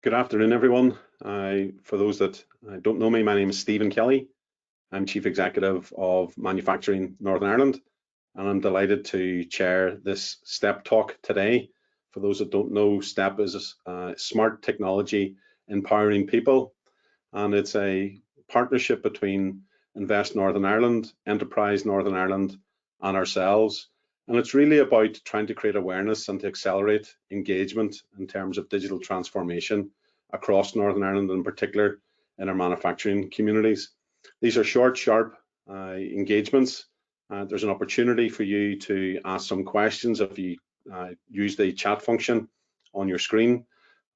Good afternoon, everyone. For those that don't know me, my name is Stephen Kelly. I'm Chief Executive of Manufacturing Northern Ireland, and I'm delighted to chair this STEP talk today. For those that don't know, STEP is smart technology empowering people, and it's a partnership between Invest Northern Ireland, Enterprise Northern Ireland, and ourselves. And it's really about trying to create awareness and to accelerate engagement in terms of digital transformation across Northern Ireland, in particular in our manufacturing communities. These are short, sharp engagements. There's an opportunity for you to ask some questions if you use the chat function on your screen.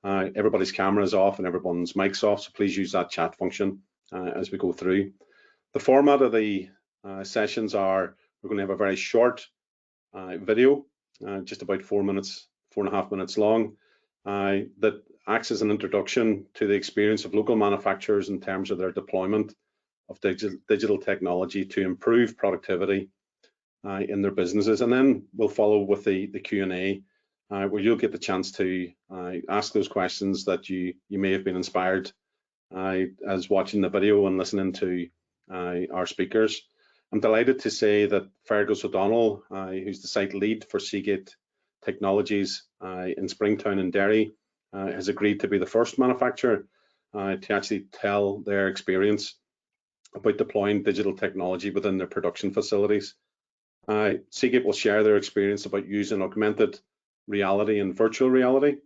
Everybody's camera is off and everyone's mic's off, so please use that chat function as we go through. The format of the sessions are, we're going to have a very short video, just about 4.5 minutes long, that acts as an introduction to the experience of local manufacturers in terms of their deployment of digital technology to improve productivity in their businesses. And then we'll follow with the Q&A, where you'll get the chance to ask those questions that you may have been inspired as watching the video and listening to our speakers. I'm delighted to say that Fergus O'Donnell, who's the site lead for Seagate Technologies in Springtown in Derry, has agreed to be the first manufacturer to actually tell their experience about deploying digital technology within their production facilities. Seagate will share their experience about using augmented reality and virtual reality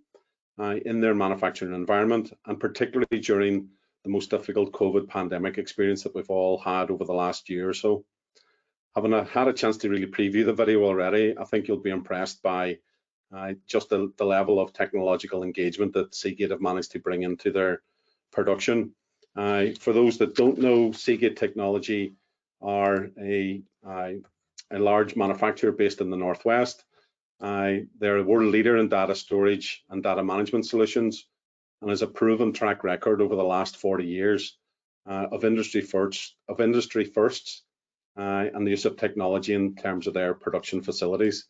in their manufacturing environment, and particularly during the most difficult COVID pandemic experience that we've all had over the last year or so. Having had a chance to really preview the video already, I think you'll be impressed by just the level of technological engagement that Seagate have managed to bring into their production. For those that don't know, Seagate Technology are a large manufacturer based in the Northwest. They're a world leader in data storage and data management solutions, and has a proven track record over the last 40 years of industry firsts and the use of technology in terms of their production facilities.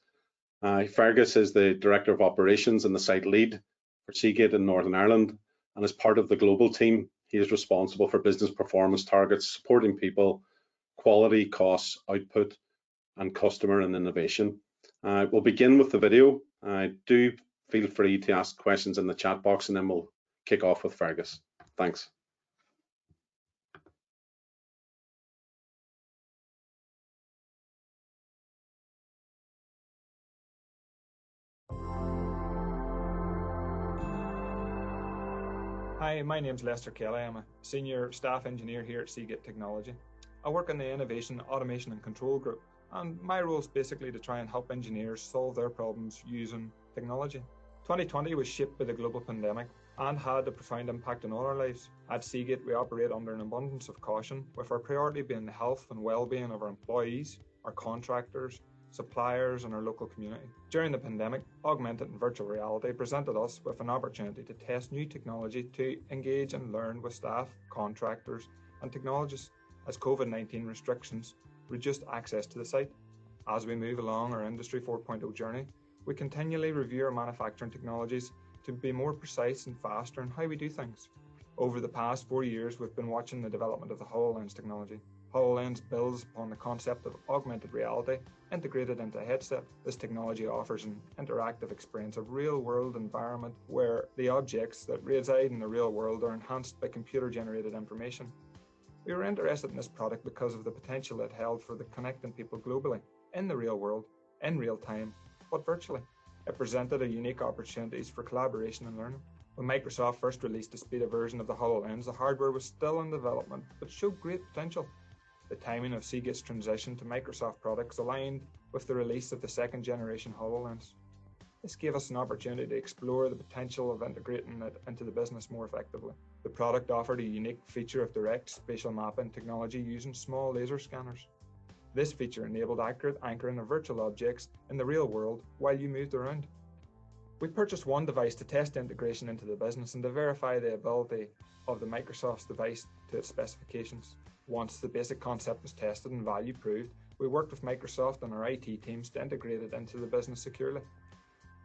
Fergus is the Director of Operations and the site lead for Seagate in Northern Ireland, and as part of the global team, he is responsible for business performance targets, supporting people, quality, costs, output, and customer and innovation. We'll begin with the video. Do feel free to ask questions in the chat box, and then we'll kick off with Fergus. Thanks. Hi, my name's Lester Kelly. I'm a senior staff engineer here at Seagate Technology. I work in the Innovation, Automation and Control group, and my role is basically to try and help engineers solve their problems using technology. 2020 was shaped by the global pandemic and had a profound impact on all our lives. At Seagate, we operate under an abundance of caution, with our priority being the health and well-being of our employees, our contractors, suppliers and our local community. During the pandemic, augmented and virtual reality presented us with an opportunity to test new technology to engage and learn with staff, contractors and technologists as COVID-19 restrictions reduced access to the site. As we move along our Industry 4.0 journey, we continually review our manufacturing technologies to be more precise and faster in how we do things. Over the past 4 years, we've been watching the development of the HoloLens technology. HoloLens builds upon the concept of augmented reality integrated into a headset. This technology offers an interactive experience of real-world environment where the objects that reside in the real world are enhanced by computer-generated information. We were interested in this product because of the potential it held for connecting people globally, in the real world, in real time, but virtually. It presented a unique opportunities for collaboration and learning. When Microsoft first released a beta version of the HoloLens, the hardware was still in development, but showed great potential. The timing of Seagate's transition to Microsoft products aligned with the release of the second generation HoloLens. This gave us an opportunity to explore the potential of integrating it into the business more effectively. The product offered a unique feature of direct spatial mapping technology using small laser scanners. This feature enabled accurate anchoring of virtual objects in the real world while you moved around. We purchased one device to test the integration into the business and to verify the ability of the Microsoft's device to its specifications. Once the basic concept was tested and value proved, we worked with Microsoft and our IT teams to integrate it into the business securely.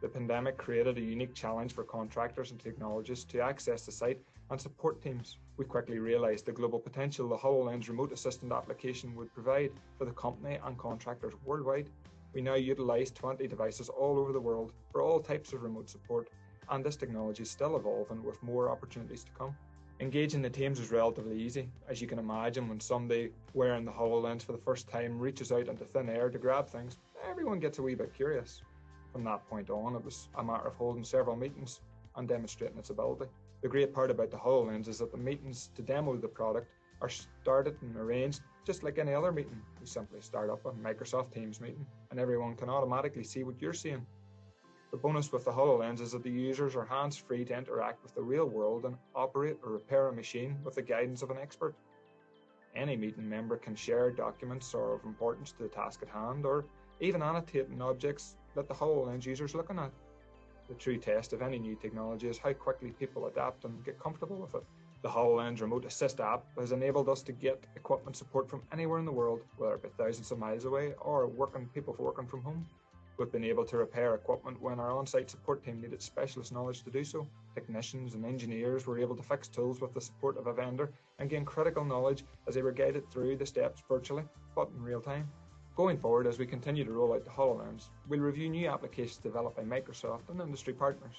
The pandemic created a unique challenge for contractors and technologists to access the site and support teams. We quickly realised the global potential the HoloLens remote assistant application would provide for the company and contractors worldwide. We now utilise 20 devices all over the world for all types of remote support, and this technology is still evolving with more opportunities to come. Engaging the teams is relatively easy. As you can imagine, when somebody wearing the HoloLens for the first time reaches out into thin air to grab things, everyone gets a wee bit curious. From that point on, it was a matter of holding several meetings and demonstrating its ability. The great part about the HoloLens is that the meetings to demo the product are started and arranged just like any other meeting. You simply start up a Microsoft Teams meeting and everyone can automatically see what you're seeing. The bonus with the HoloLens is that the users are hands-free to interact with the real world and operate or repair a machine with the guidance of an expert. Any meeting member can share documents or of importance to the task at hand, or even annotating objects that the HoloLens user is looking at. The true test of any new technology is how quickly people adapt and get comfortable with it. The HoloLens Remote Assist app has enabled us to get equipment support from anywhere in the world, whether it be thousands of miles away or people working from home. We've been able to repair equipment when our on-site support team needed specialist knowledge to do so. Technicians and engineers were able to fix tools with the support of a vendor and gain critical knowledge as they were guided through the steps virtually, but in real time. Going forward, as we continue to roll out the HoloLens, we'll review new applications developed by Microsoft and industry partners.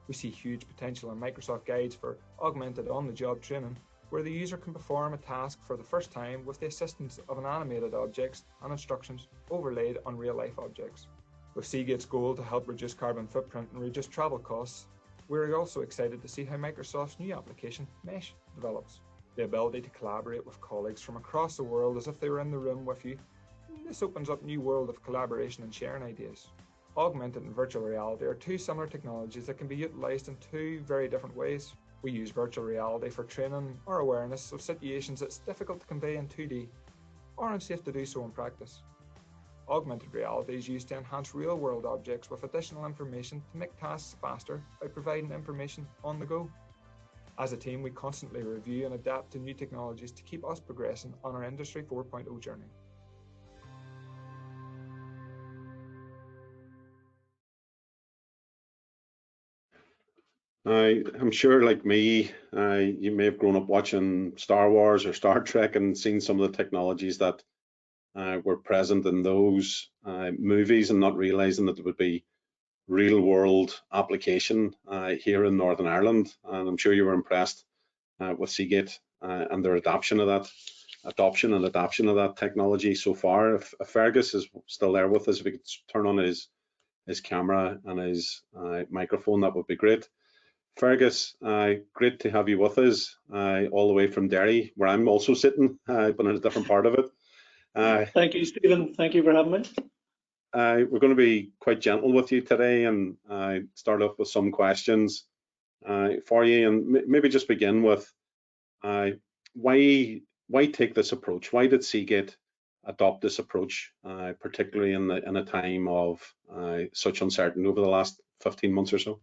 We see huge potential in Microsoft Guides for augmented on-the-job training, where the user can perform a task for the first time with the assistance of an animated objects and instructions overlaid on real-life objects. With Seagate's goal to help reduce carbon footprint and reduce travel costs, we're also excited to see how Microsoft's new application, Mesh, develops. The ability to collaborate with colleagues from across the world as if they were in the room with you. This opens up a new world of collaboration and sharing ideas. Augmented and virtual reality are two similar technologies that can be utilised in two very different ways. We use virtual reality for training or awareness of situations that's difficult to convey in 2D or unsafe to do so in practice. Augmented reality is used to enhance real-world objects with additional information to make tasks faster by providing information on the go. As a team, we constantly review and adapt to new technologies to keep us progressing on our Industry 4.0 journey. I'm sure, like me, you may have grown up watching Star Wars or Star Trek and seen some of the technologies that were present in those movies and not realizing that there would be real world application here in Northern Ireland. And I'm sure you were impressed with Seagate and their adoption of that technology so far. If Fergus is still there with us, if we could turn on his camera and his microphone, that would be great. Fergus, great to have you with us all the way from Derry, where I'm also sitting, but in a different part of it. Thank you, Stephen. Thank you for having me. We're going to be quite gentle with you today and start off with some questions for you, and maybe just begin with why take this approach? Why did Seagate adopt this approach, particularly in a time of such uncertainty over the last 15 months or so?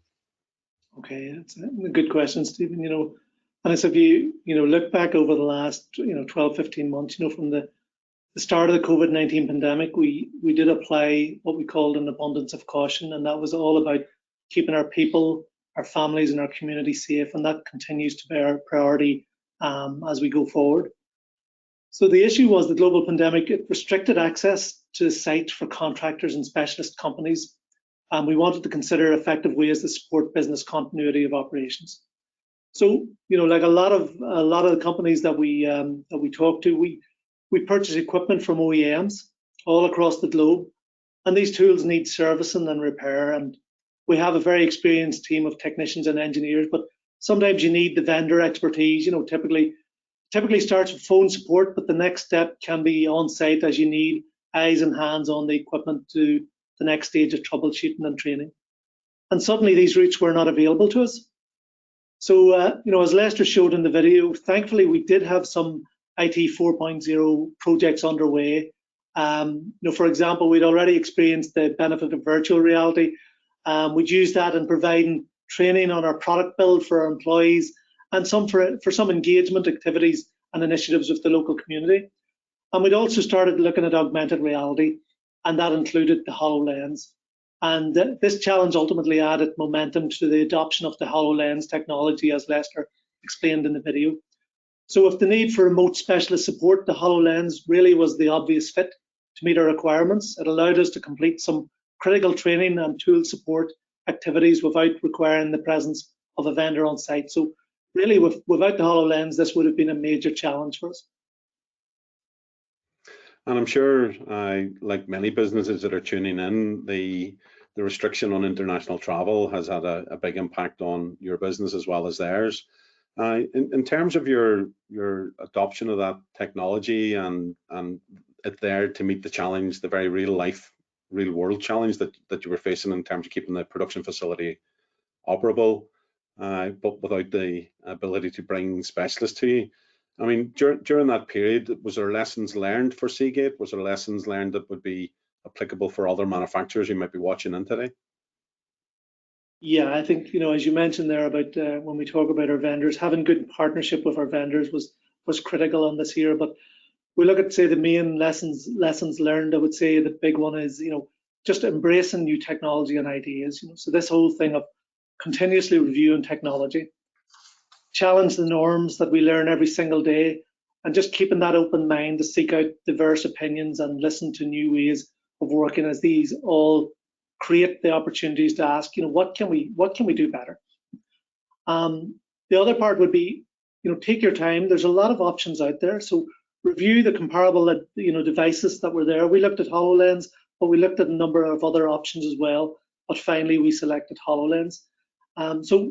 Okay, that's a good question, Stephen. And as if you look back over the last 12, 15 months, from the start of the COVID-19 pandemic, we did apply what we called an abundance of caution, and that was all about keeping our people, our families, and our community safe, and that continues to be our priority as we go forward. So the issue was the global pandemic. It restricted access to the site for contractors and specialist companies, and we wanted to consider effective ways to support business continuity of operations. So, like a lot of the companies that we talk to, we purchase equipment from OEMs all across the globe, and these tools need servicing and repair. And we have a very experienced team of technicians and engineers, but sometimes you need the vendor expertise. Typically starts with phone support, but the next step can be on site as you need eyes and hands on the equipment to the next stage of troubleshooting and training. And suddenly these routes were not available to us. So, as Lester showed in the video, thankfully we did have some IT 4.0 projects underway. For example, we'd already experienced the benefit of virtual reality. We'd used that in providing training on our product build for our employees and some for some engagement activities and initiatives with the local community. And we'd also started looking at augmented reality, and that included the HoloLens. And this challenge ultimately added momentum to the adoption of the HoloLens technology, as Lester explained in the video. So with the need for remote specialist support, the HoloLens really was the obvious fit to meet our requirements. It allowed us to complete some critical training and tool support activities without requiring the presence of a vendor on site. So really, without the HoloLens, this would have been a major challenge for us. And I'm sure, like many businesses that are tuning in, the restriction on international travel has had a big impact on your business as well as theirs. In terms of your adoption of that technology and it there to meet the challenge, the very real world challenge that you were facing in terms of keeping the production facility operable, but without the ability to bring specialists to you. I mean, during that period, was there lessons learned for Seagate? Was there lessons learned that would be applicable for other manufacturers who might be watching in today? Yeah, I think, as you mentioned there about when we talk about our vendors, having good partnership with our vendors was critical on this here. But we look at, say, the main lessons learned. I would say the big one is, just embracing new technology and ideas. So this whole thing of continuously reviewing technology, challenge the norms that we learn every single day, and just keeping that open mind to seek out diverse opinions and listen to new ways of working, as these all create the opportunities to ask, what can we do better? The other part would be, take your time. There's a lot of options out there, so review the comparable, devices that were there. We looked at HoloLens, but we looked at a number of other options as well. But finally, we selected HoloLens. So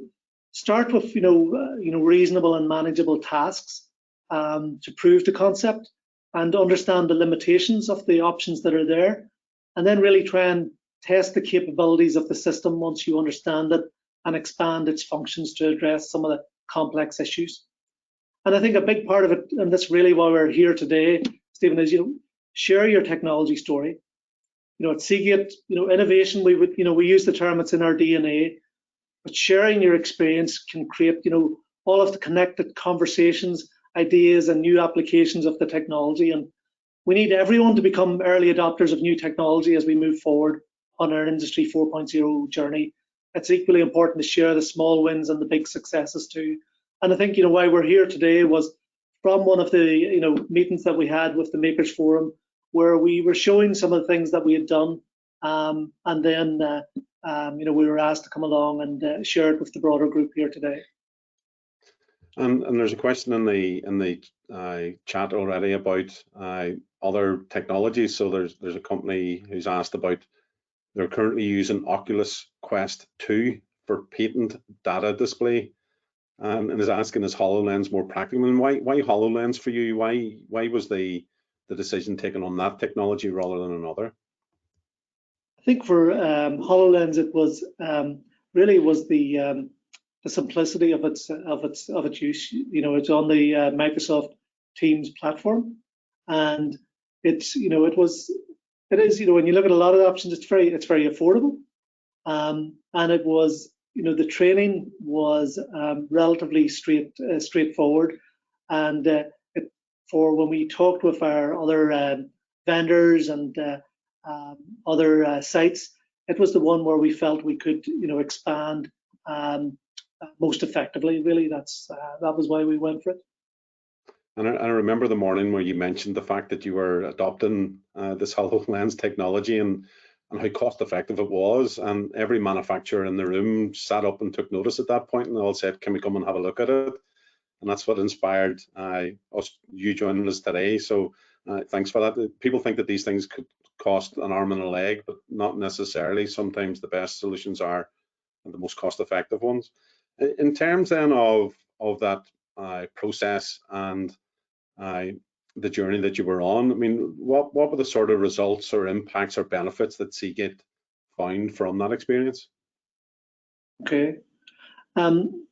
start with, reasonable and manageable tasks to prove the concept and understand the limitations of the options that are there, and then really try and test the capabilities of the system once you understand it and expand its functions to address some of the complex issues. And I think a big part of it, and that's really why we're here today, Stephen, is share your technology story. At Seagate, innovation, we use the term, it's in our DNA, but sharing your experience can create, all of the connected conversations, ideas, and new applications of the technology. And we need everyone to become early adopters of new technology as we move forward on our Industry 4.0 journey. It's equally important to share the small wins and the big successes too. And I think, why we're here today was from one of the, meetings that we had with the Makers Forum, where we were showing some of the things that we had done, and then, we were asked to come along and share it with the broader group here today. And there's a question in the chat already about other technologies. So there's a company who's asked about, they're currently using Oculus Quest 2 for patent data display, and is asking, is HoloLens more practical? And why HoloLens for you? Why was the decision taken on that technology rather than another? I think for HoloLens, it was really was the simplicity of its use. It's on the Microsoft Teams platform, and it's it is when you look at a lot of the options, it's very affordable, and it was the training was relatively straightforward, and for when we talked with our other vendors and other sites, it was the one where we felt we could expand most effectively. Really, that was why we went for it. And I remember the morning where you mentioned the fact that you were adopting this HoloLens technology and how cost effective it was, and every manufacturer in the room sat up and took notice at that point, and they all said, can we come and have a look at it? And that's what inspired you joining us today. So thanks for that. People think that these things could cost an arm and a leg, but not necessarily. Sometimes the best solutions are the most cost effective ones. In terms then of that process and the journey that you were on, I mean, what were the sort of results or impacts or benefits that Seagate found from that experience? Okay,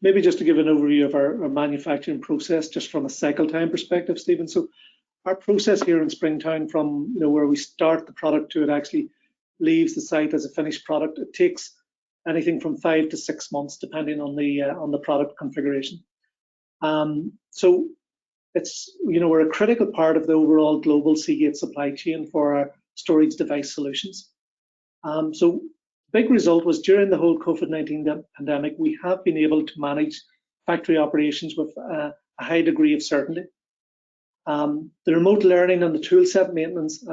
maybe just to give an overview of our manufacturing process, just from a cycle time perspective, Stephen. So our process here in Springtown, from where we start the product to it actually leaves the site as a finished product, it takes anything from 5 to 6 months, depending on the product configuration. So it's we're a critical part of the overall global Seagate supply chain for our storage device solutions. So Big result was during the whole COVID-19 pandemic, we have been able to manage factory operations with a high degree of certainty. The remote learning and the toolset maintenance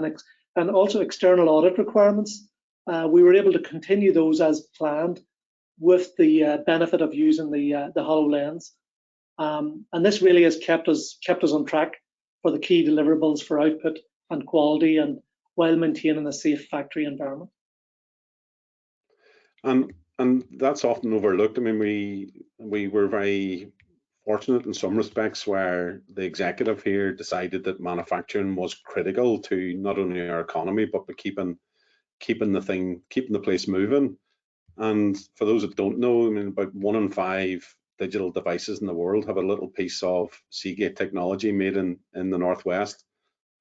and also external audit requirements, we were able to continue those as planned with the benefit of using the HoloLens. And this really has kept us on track for the key deliverables for output and quality, and while maintaining a safe factory environment. And that's often overlooked. I mean, we were very fortunate in some respects where the executive here decided that manufacturing was critical to not only our economy but keeping the place moving. And for those that don't know, I mean, about 1 in 5 digital devices in the world have a little piece of Seagate technology made in the Northwest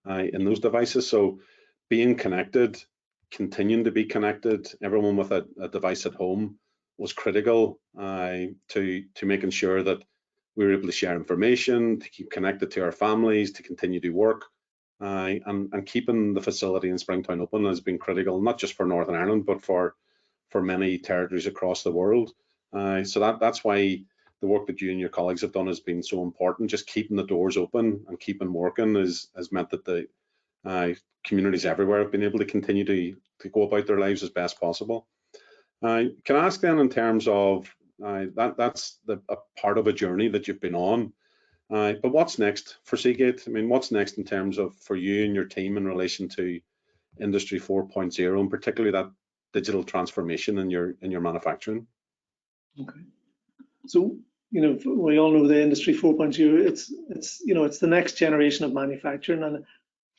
in those devices. So being connected, continuing to be connected, everyone with a device at home was critical to making sure that we were able to share information, to keep connected to our families, to continue to work. And keeping the facility in Springtown open has been critical, not just for Northern Ireland, but for many territories across the world. So that's why the work that you and your colleagues have done has been so important. Just keeping the doors open and keeping working has meant that the communities everywhere have been able to continue to go about their lives as best possible. Can I ask then, in terms of that's a part of a journey that you've been on, but what's next for Seagate? I mean, what's next in terms of for you and your team in relation to Industry 4.0, and particularly that digital transformation in your manufacturing? Okay, so we all know the Industry 4.0. It's the next generation of manufacturing, and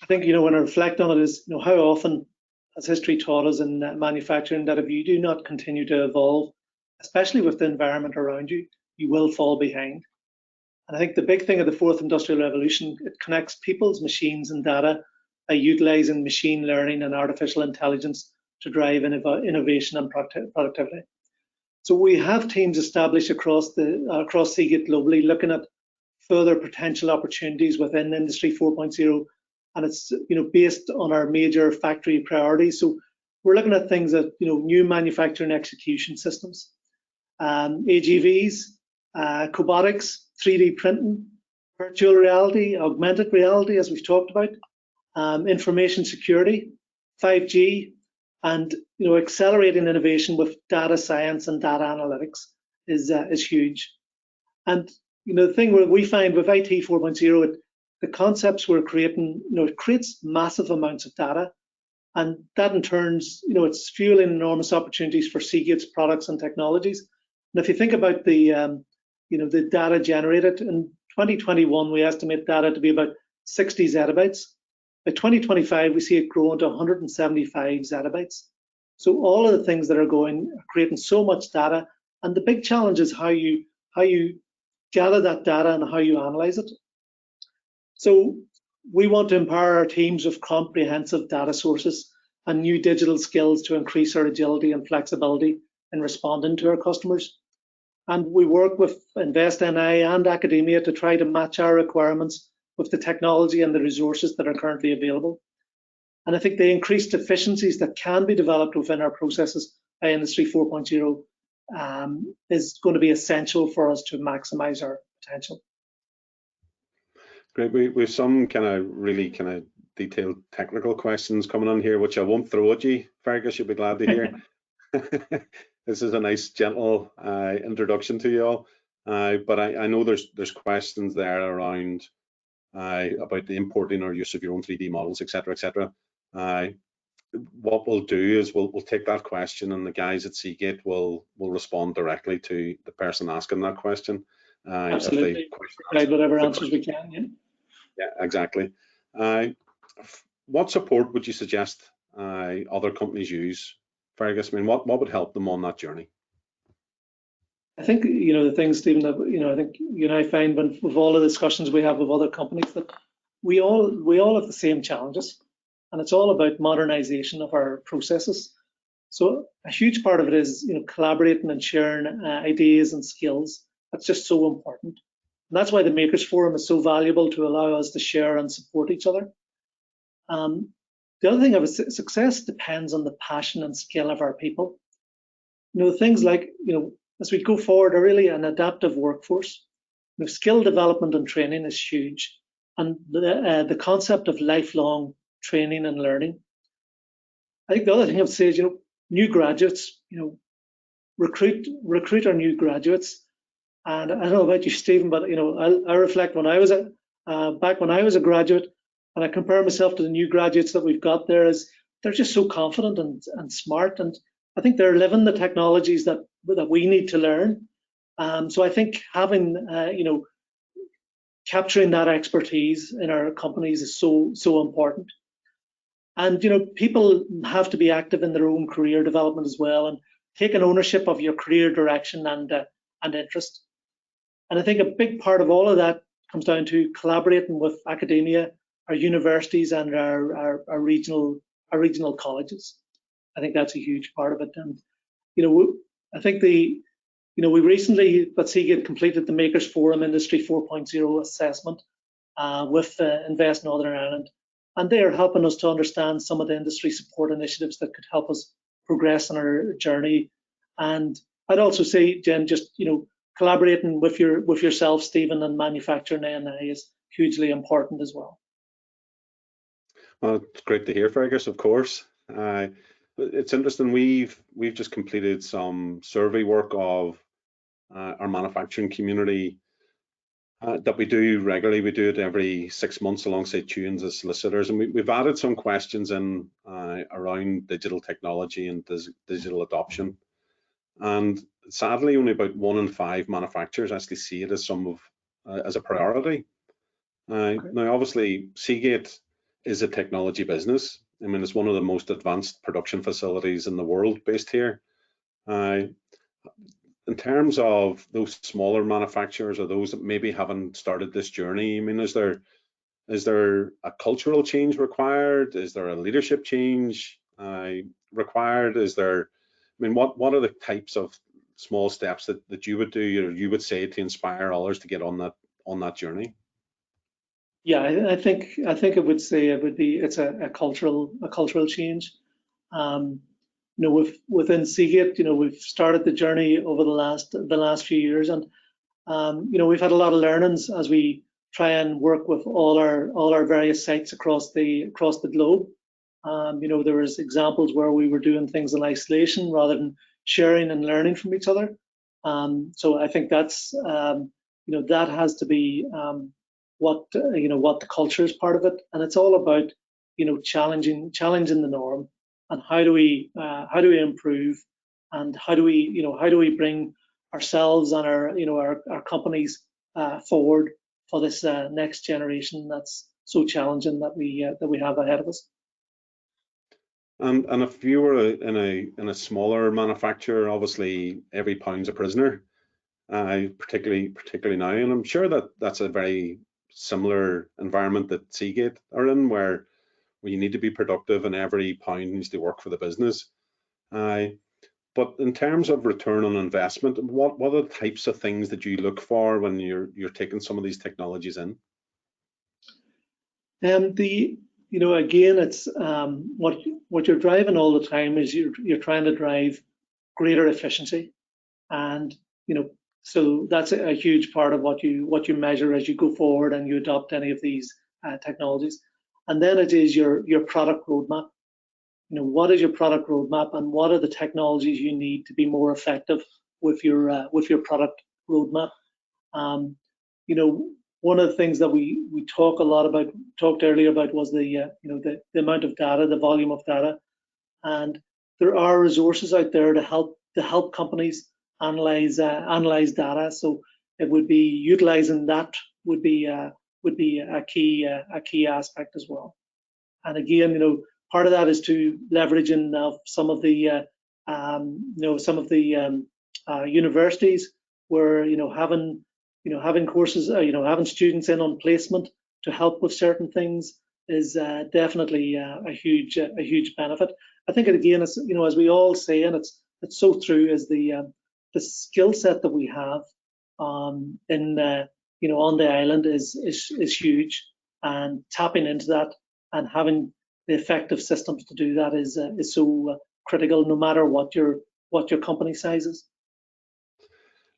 I think when I reflect on it is how often has history taught us in manufacturing that if you do not continue to evolve, especially with the environment around you, you will fall behind. And I think the big thing of the fourth industrial revolution, it connects people's machines and data by utilizing machine learning and artificial intelligence to drive innovation and productivity. So we have teams established across Seagate globally looking at further potential opportunities within Industry 4.0, and it's based on our major factory priorities. So we're looking at things that new manufacturing execution systems, AGVs, cobotics, 3D printing, virtual reality, augmented reality, as we've talked about, information security, 5G, and accelerating innovation with data science and data analytics is huge. And the thing where we find with IT 4.0, the concepts we're creating, it creates massive amounts of data, and that in turn, it's fueling enormous opportunities for Seagate's products and technologies. And if you think about the data generated in 2021, we estimate data to be about 60 zettabytes. By 2025, we see it growing to 175 zettabytes. So all of the things that are creating so much data, and the big challenge is how you gather that data and how you analyze it. So we want to empower our teams with comprehensive data sources and new digital skills to increase our agility and flexibility in responding to our customers. And we work with InvestNI and academia to try to match our requirements with the technology and the resources that are currently available. And I think the increased efficiencies that can be developed within our processes by Industry 4.0 is going to be essential for us to maximize our potential. Great. We have some really detailed technical questions coming on here, which I won't throw at you, Fergus. You'll be glad to hear. This is a nice, gentle introduction to you all. But I know there's questions there around about the importing or use of your own 3D models, etc., etc. What we'll do is we'll take that question, and the guys at Seagate will respond directly to the person asking that question. Absolutely. Provide whatever answers we can. Yeah. Yeah, exactly. What support would you suggest other companies use, Fergus? I mean, what would help them on that journey? I think the thing, Stephen, that I think I find with all the discussions we have with other companies that we all have the same challenges, and it's all about modernization of our processes. So a huge part of it is collaborating and sharing ideas and skills. That's just so important. And that's why the Makers Forum is so valuable, to allow us to share and support each other. The other thing of success depends on the passion and skill of our people. things like, as we go forward, are really an adaptive workforce. Skill development and training is huge, and the concept of lifelong training and learning. I think the other thing I would say is, new graduates, recruit our new graduates. And I don't know about you, Stephen, but I reflect when I was back when I was a graduate, and I compare myself to the new graduates that we've got there, is they're just so confident and smart, and I think they're living the technologies that we need to learn. So I think having capturing that expertise in our companies is so important. And people have to be active in their own career development as well, and taking ownership of your career direction and interest. And I think a big part of all of that comes down to collaborating with academia, our universities, and our regional colleges. I think that's a huge part of it. And I think we recently at Seagate completed the Makers Forum Industry 4.0 assessment with Invest Northern Ireland, and they are helping us to understand some of the industry support initiatives that could help us progress on our journey. And I'd also say, Jen, just collaborating with yourself, Stephen, and manufacturing A&I is hugely important as well. Well, it's great to hear, Fergus, of course. It's interesting, we've just completed some survey work of our manufacturing community that we do regularly. We do it every 6 months alongside Tunes as solicitors, and we've added some questions in around digital technology and digital adoption. And sadly, only about 1 in 5 manufacturers actually see it as as a priority. Okay. Now, obviously, Seagate is a technology business. I mean, it's one of the most advanced production facilities in the world based here. In terms of those smaller manufacturers or those that maybe haven't started this journey, I mean, is there a cultural change required? Is there a leadership change required? What are the types of small steps that you would do or you would say to inspire others to get on that journey? Yeah, I think it would say it's a cultural change. Within Seagate, we've started the journey over the last few years, and we've had a lot of learnings as we try and work with all our various sites across the globe. There was examples where we were doing things in isolation rather than sharing and learning from each other. So I think that's that has to be what the culture is part of it, and it's all about challenging the norm, and how do we improve, and how do we bring ourselves and our companies forward for this next generation that's so challenging that we have ahead of us. And if you were in a smaller manufacturer, obviously every pound's a prisoner, particularly now, and I'm sure that's a very similar environment that Seagate are in, where you need to be productive and every pound needs to work for the business. But in terms of return on investment, what are the types of things that you look for when you're taking some of these technologies in? Again, it's what you're driving all the time is you're trying to drive greater efficiency, and so that's a huge part of what you measure as you go forward and you adopt any of these technologies. And then it is your product roadmap. What is your product roadmap, and what are the technologies you need to be more effective with your product roadmap? One of the things that we talked earlier about was the amount of data, the volume of data, and there are resources out there to help companies analyze data. So it would be utilizing that would be a key aspect as well. And again, part of that is to leveraging of some of the universities where having courses, having students in on placement to help with certain things is definitely a huge benefit. I think again, as we all say, and it's so true, is the skill set that we have on the island is huge, and tapping into that and having the effective systems to do that is so critical, no matter what your what your company size is.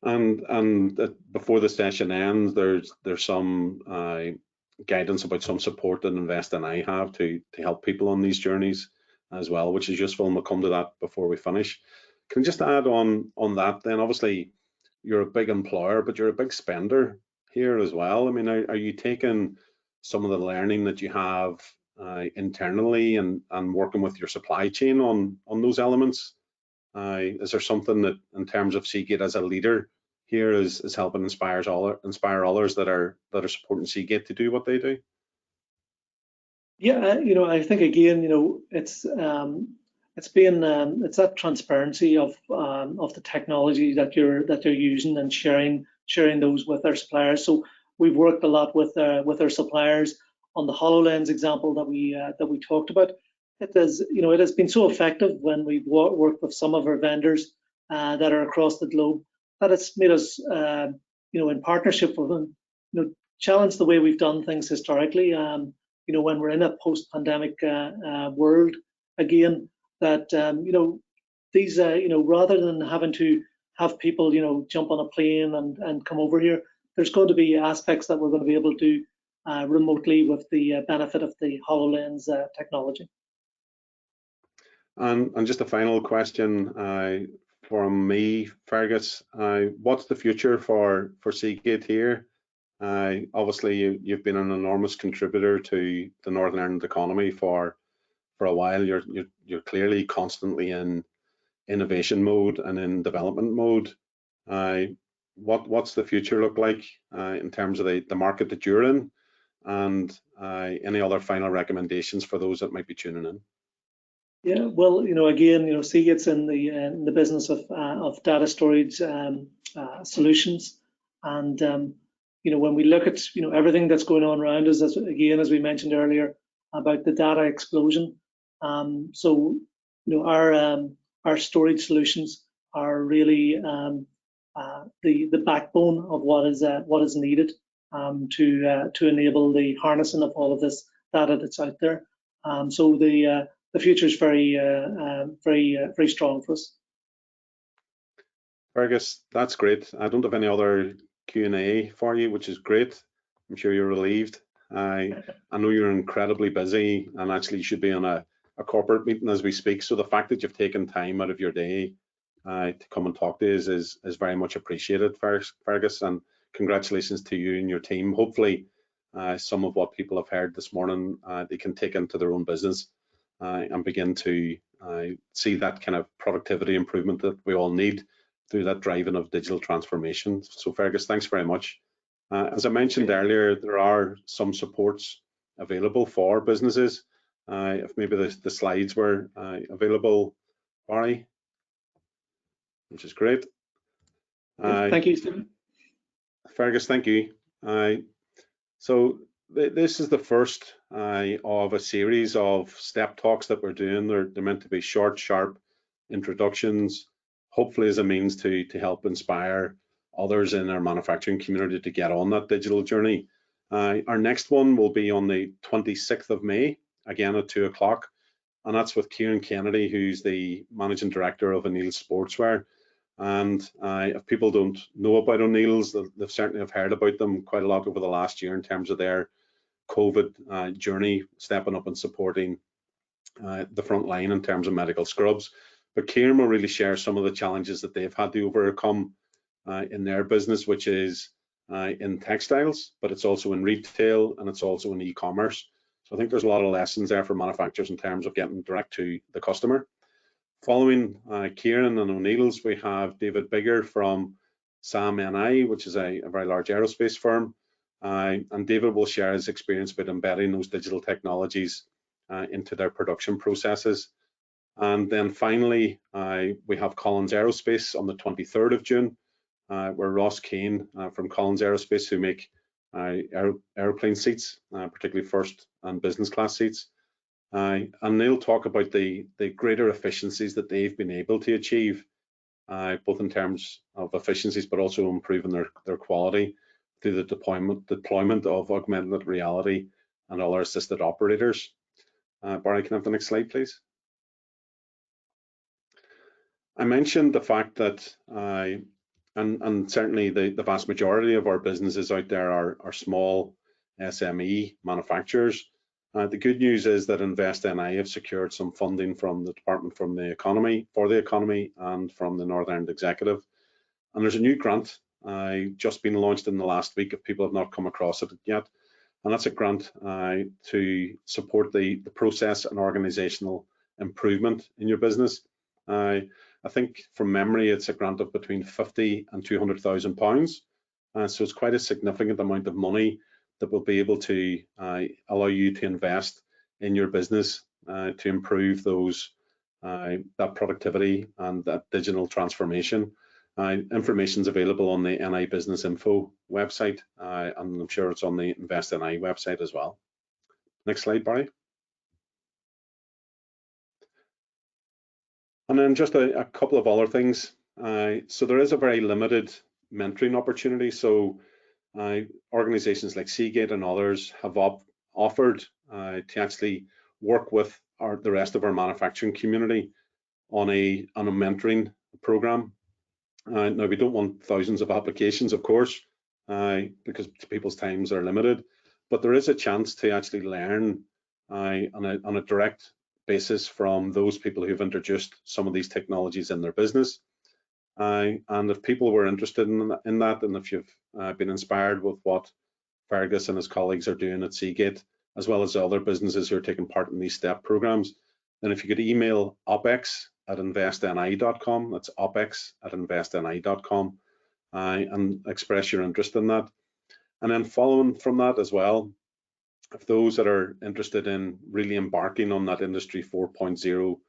And before the session ends, there's some guidance about some support that Invest and I have to help people on these journeys as well, which is useful, and we'll come to that before we finish. Can you just add on that then? Obviously, you're a big employer, but you're a big spender here as well. I mean, are you taking some of the learning that you have internally and working with your supply chain on those elements? Is there something that, in terms of Seagate as a leader here, is helping inspire others that are supporting Seagate to do what they do? Yeah, I think again, it's that transparency of the technology that you're using and sharing those with our suppliers. So we've worked a lot with our suppliers on the HoloLens example that we talked about. It has been so effective when we've worked with some of our vendors that are across the globe, that it's made us, in partnership with them, challenge the way we've done things historically. When we're in a post-pandemic world again, that these, rather than having to have people, jump on a plane and come over here, there's going to be aspects that we're going to be able to do remotely with the benefit of the HoloLens technology. And just a final question from me, Fergus. What's the future for Seagate here? Obviously, you've been an enormous contributor to the Northern Ireland economy for a while. You're clearly constantly in innovation mode and in development mode. What's the future look like in terms of the market that you're in, and any other final recommendations for those that might be tuning in? Yeah, well, again, Seagate's in the business of data storage solutions, and when we look at everything that's going on around us, as we mentioned earlier about the data explosion, so our storage solutions are really the backbone of what is needed to enable the harnessing of all of this data that's out there. So the future is very strong for us. Fergus, that's great. I don't have any other Q&A for you, which is great. I'm sure you're relieved. I know you're incredibly busy and actually should be on a corporate meeting as we speak. So the fact that you've taken time out of your day to come and talk to us is very much appreciated, Fergus, and congratulations to you and your team. Hopefully some of what people have heard this morning they can take into their own business and begin to see that kind of productivity improvement that we all need through that driving of digital transformation. So Fergus, thanks very much. As I mentioned earlier, there are some supports available for businesses. If maybe the slides were available, Barry, which is great. Thank you, Stephen. Fergus, thank you. So this is the first of a series of step talks that we're doing. They're meant to be short, sharp introductions, hopefully as a means to help inspire others in our manufacturing community to get on that digital journey. Our next one will be on the 26th of May, again at 2 o'clock, and that's with Kieran Kennedy, who's the Managing Director of O'Neill's Sportswear. And if people don't know about O'Neill's, they've certainly have heard about them quite a lot over the last year in terms of their COVID journey, stepping up and supporting the front line in terms of medical scrubs. But Kieran will really share some of the challenges that they've had to overcome in their business, which is in textiles, but it's also in retail and it's also in e-commerce. So I think there's a lot of lessons there for manufacturers in terms of getting direct to the customer. Following Kieran and O'Neill's, we have David Bigger from SAM NI, which is a very large aerospace firm. And David will share his experience with embedding those digital technologies into their production processes. And then finally, we have Collins Aerospace on the 23rd of June, where Ross Kane from Collins Aerospace, who make airplane seats, particularly first and business class seats. And they'll talk about the greater efficiencies that they've been able to achieve, both in terms of efficiencies, but also improving their quality through the deployment of augmented reality and other assisted operators. Barry, can I have the next slide, please? I mentioned the fact that and certainly the vast majority of our businesses out there are small SME manufacturers. The good news is that InvestNI have secured some funding from the Department for the Economy and from the Northern Ireland Executive. And there's a new grant just been launched in the last week if people have not come across it yet. And that's a grant to support the process and organizational improvement in your business. I think from memory, it's a grant of between 50 and 200,000 pounds. So it's quite a significant amount of money that will be able to allow you to invest in your business to improve that productivity and that digital transformation. Information is available on the NI Business Info website, and I'm sure it's on the InvestNI website as well. Next slide, Barry. And then just a couple of other things. So there is a very limited mentoring opportunity. So organizations like Seagate and others have offered to actually work with the rest of our manufacturing community on a mentoring program. Now, we don't want thousands of applications, of course, because people's times are limited, but there is a chance to actually learn on a direct basis from those people who've introduced some of these technologies in their business. And if people were interested in that, and if you've been inspired with what Fergus and his colleagues are doing at Seagate, as well as other businesses who are taking part in these STEP programs, then if you could email opex@investni.com, that's opex@investni.com, and express your interest in that. And then following from that as well, if those that are interested in really embarking on that Industry 4.0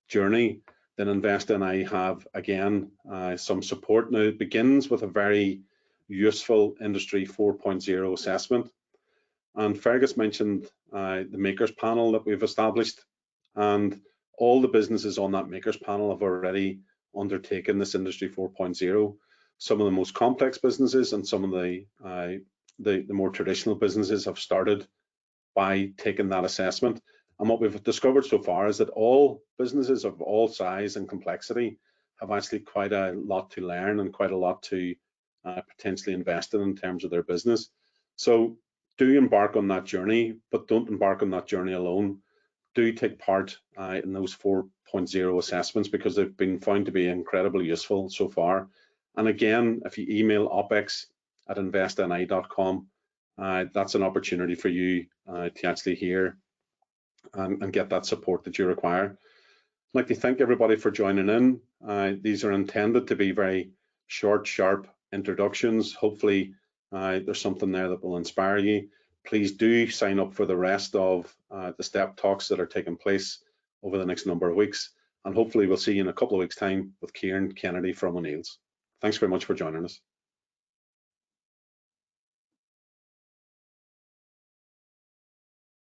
journey, then InvestNI have, again, some support. Now, it begins with a very useful Industry 4.0 assessment. And Fergus mentioned the Makers Panel that we've established, and all the businesses on that Makers Panel have already undertaken this Industry 4.0. Some of the most complex businesses and some of the more traditional businesses have started by taking that assessment. And what we've discovered so far is that all businesses of all size and complexity have actually quite a lot to learn and quite a lot to potentially invest in terms of their business. So do embark on that journey, but don't embark on that journey alone. Do take part in those 4.0 assessments, because they've been found to be incredibly useful so far. And again, if you email opex@investni.com, that's an opportunity for you to actually hear and get that support that you require. I'd like to thank everybody for joining in. These are intended to be very short, sharp introductions. Hopefully there's something there that will inspire you. Please do sign up for the rest of the STEP talks that are taking place over the next number of weeks. And hopefully we'll see you in a couple of weeks' time with Kieran Kennedy from O'Neill's. Thanks very much for joining us.